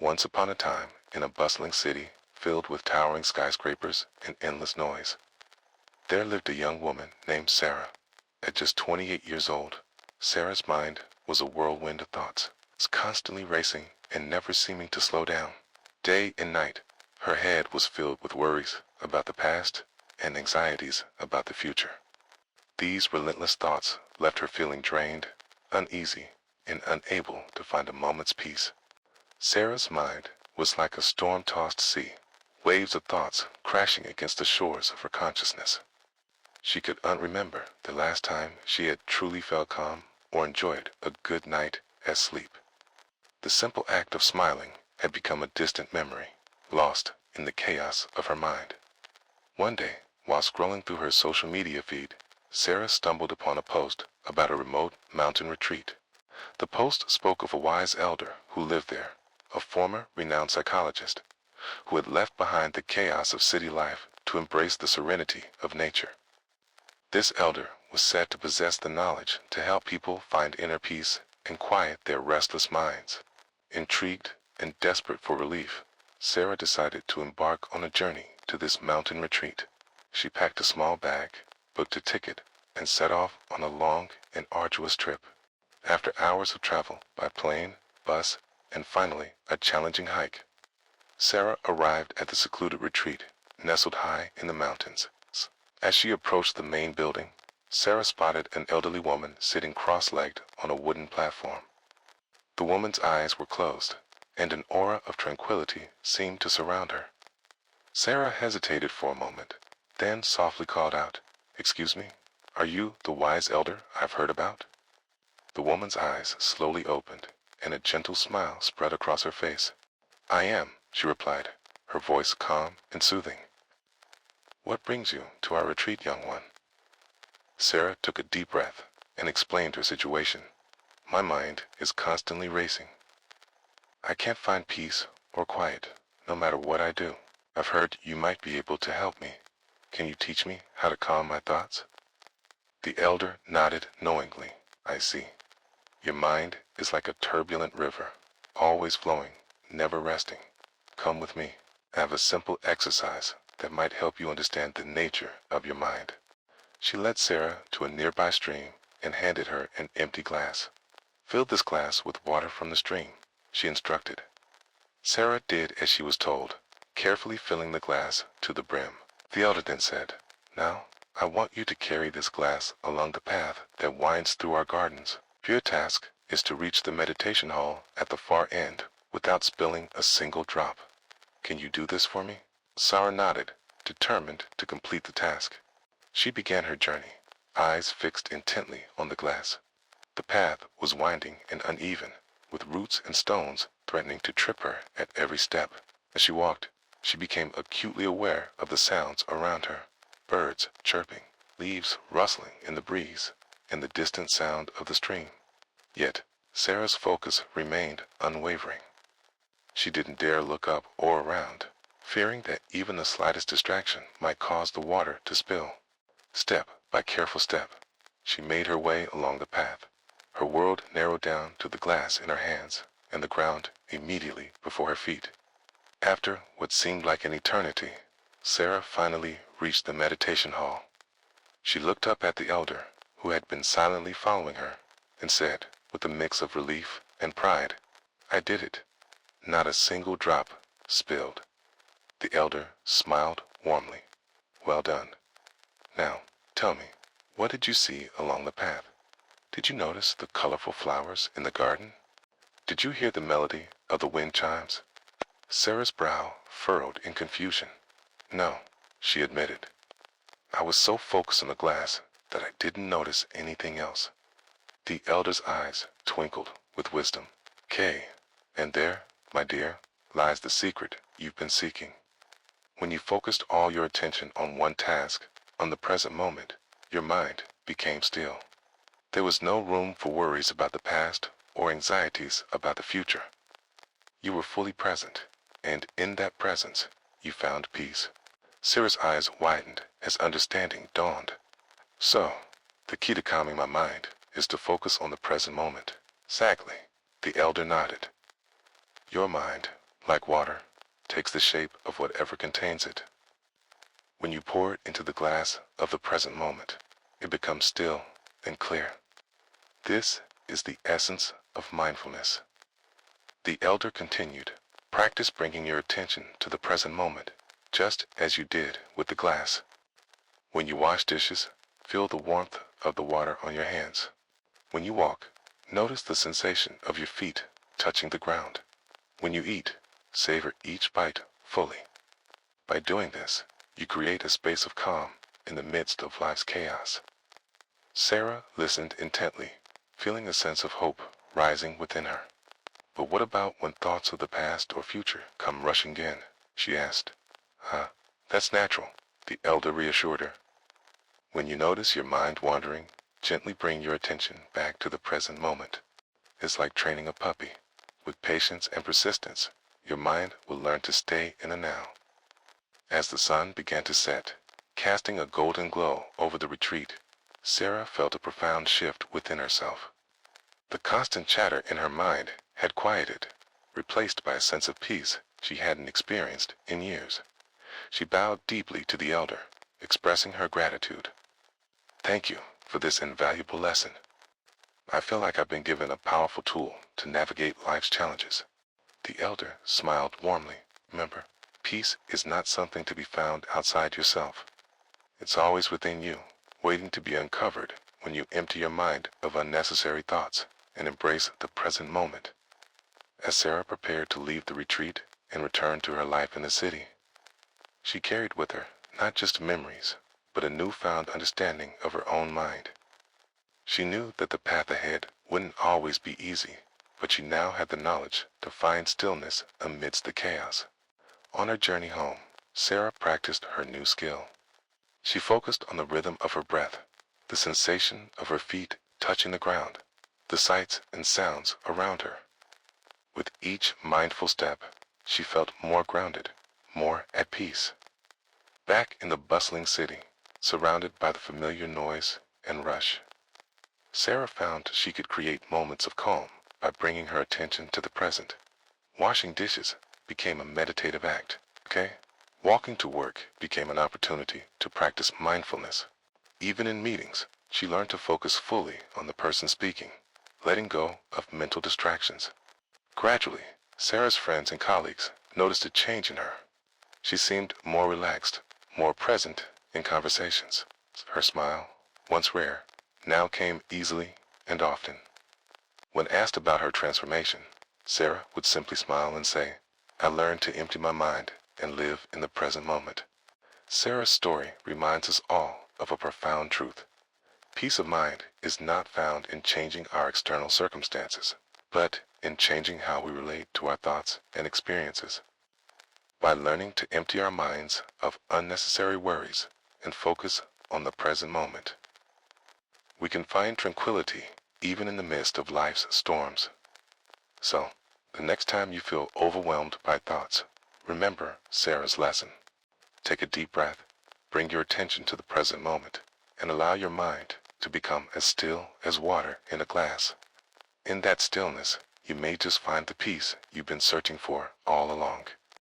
Once upon a time, in a bustling city filled with towering skyscrapers and endless noise, there lived a young woman named Sarah. At just 28 years old, Sarah's mind was a whirlwind of thoughts, constantly racing and never seeming to slow down. Day and night, her head was filled with worries about the past and anxieties about the future. These relentless thoughts left her feeling drained, uneasy, and unable to find a moment's peace. Sarah's mind was like a storm-tossed sea, waves of thoughts crashing against the shores of her consciousness. She could unremember the last time she had truly felt calm or enjoyed a good night at sleep. The simple act of smiling had become a distant memory, lost in the chaos of her mind. One day, while scrolling through her social media feed, Sarah stumbled upon a post about a remote mountain retreat. The post spoke of a wise elder who lived there, a former renowned psychologist, who had left behind the chaos of city life to embrace the serenity of nature. This elder was said to possess the knowledge to help people find inner peace and quiet their restless minds. Intrigued and desperate for relief, Sarah decided to embark on a journey to this mountain retreat. She packed a small bag, booked a ticket, and set off on a long and arduous trip. After hours of travel by plane, bus, and finally a challenging hike, Sarah arrived at the secluded retreat, nestled high in the mountains. As she approached the main building, Sarah spotted an elderly woman sitting cross-legged on a wooden platform. The woman's eyes were closed, and an aura of tranquility seemed to surround her. Sarah hesitated for a moment, then softly called out, "Excuse me, are you the wise elder I've heard about?" The woman's eyes slowly opened, and a gentle smile spread across her face. "I am," she replied, her voice calm and soothing. "What brings you to our retreat, young one?" Sarah took a deep breath and explained her situation. "My mind is constantly racing. I can't find peace or quiet, no matter what I do. I've heard you might be able to help me. Can you teach me how to calm my thoughts?" The elder nodded knowingly. "I see. Your mind is like a turbulent river, always flowing, never resting. Come with me. I have a simple exercise that might help you understand the nature of your mind." She led Sarah to a nearby stream and handed her an empty glass. "Fill this glass with water from the stream," she instructed. Sarah did as she was told, carefully filling the glass to the brim. The elder then said, "Now, I want you to carry this glass along the path that winds through our gardens. Your task is to reach the meditation hall at the far end without spilling a single drop. Can you do this for me?" Sarah nodded, determined to complete the task. She began her journey, eyes fixed intently on the glass. The path was winding and uneven, with roots and stones threatening to trip her at every step. As she walked, she became acutely aware of the sounds around her: birds chirping, leaves rustling in the breeze, and the distant sound of the stream. Yet, Sarah's focus remained unwavering. She didn't dare look up or around, fearing that even the slightest distraction might cause the water to spill. Step by careful step, she made her way along the path. Her world narrowed down to the glass in her hands and the ground immediately before her feet. After what seemed like an eternity, Sarah finally reached the meditation hall. She looked up at the elder, who had been silently following her, and said, with a mix of relief and pride, "I did it. Not a single drop spilled." The elder smiled warmly. "Well done. Now, tell me, what did you see along the path? Did you notice the colorful flowers in the garden? Did you hear the melody of the wind chimes?" Sarah's brow furrowed in confusion. "No," she admitted. "I was so focused on the glass that I didn't notice anything else." The elder's eyes twinkled with wisdom. "Kay, and there, my dear, lies the secret you've been seeking. When you focused all your attention on one task, on the present moment, your mind became still. There was no room for worries about the past or anxieties about the future. You were fully present, and in that presence, you found peace." Sarah's eyes widened as understanding dawned. "So, the key to calming my mind is to focus on the present moment." "Exactly," the elder nodded. "Your mind like water, takes the shape of whatever contains it. When you pour it into the glass of the present moment, it becomes still and clear. This is the essence of mindfulness. The elder continued, practice bringing your attention to the present moment, just as you did with the glass. When you wash dishes, feel the warmth of the water on your hands. When you walk, notice the sensation of your feet touching the ground. When you eat, savor each bite fully. By doing this, you create a space of calm in the midst of life's chaos. Sarah listened intently, feeling a sense of hope rising within her. But what about when thoughts of the past or future come rushing in? She asked. That's natural, the elder reassured her. When you notice your mind wandering, gently bring your attention back to the present moment. It's like training a puppy. With patience and persistence, your mind will learn to stay in the now. As the sun began to set, casting a golden glow over the retreat, Sarah felt a profound shift within herself. The constant chatter in her mind had quieted, replaced by a sense of peace she hadn't experienced in years. She bowed deeply to the elder, expressing her gratitude. Thank you for this invaluable lesson. I feel like I've been given a powerful tool to navigate life's challenges. The elder smiled warmly. Remember, peace is not something to be found outside yourself. It's always within you, waiting to be uncovered when you empty your mind of unnecessary thoughts and embrace the present moment. As Sarah prepared to leave the retreat and return to her life in the city, she carried with her not just memories, but a newfound understanding of her own mind. She knew that the path ahead wouldn't always be easy, but she now had the knowledge to find stillness amidst the chaos. On her journey home, Sarah practiced her new skill. She focused on the rhythm of her breath, the sensation of her feet touching the ground, the sights and sounds around her. With each mindful step, she felt more grounded, more at peace. Back in the bustling city, surrounded by the familiar noise and rush, Sarah found she could create moments of calm by bringing her attention to the present. Washing dishes became a meditative act, Walking to work became an opportunity to practice mindfulness. Even in meetings, she learned to focus fully on the person speaking, letting go of mental distractions. Gradually, Sarah's friends and colleagues noticed a change in her. She seemed more relaxed, more present in conversations. Her smile, once rare, now came easily and often. When asked about her transformation, Sarah would simply smile and say, I learned to empty my mind and live in the present moment. Sarah's story reminds us all of a profound truth. Peace of mind is not found in changing our external circumstances, but in changing how we relate to our thoughts and experiences. By learning to empty our minds of unnecessary worries and focus on the present moment, we can find tranquility even in the midst of life's storms. So, the next time you feel overwhelmed by thoughts, remember Sarah's lesson. Take a deep breath, bring your attention to the present moment, and allow your mind to become as still as water in a glass. In that stillness, you may just find the peace you've been searching for all along.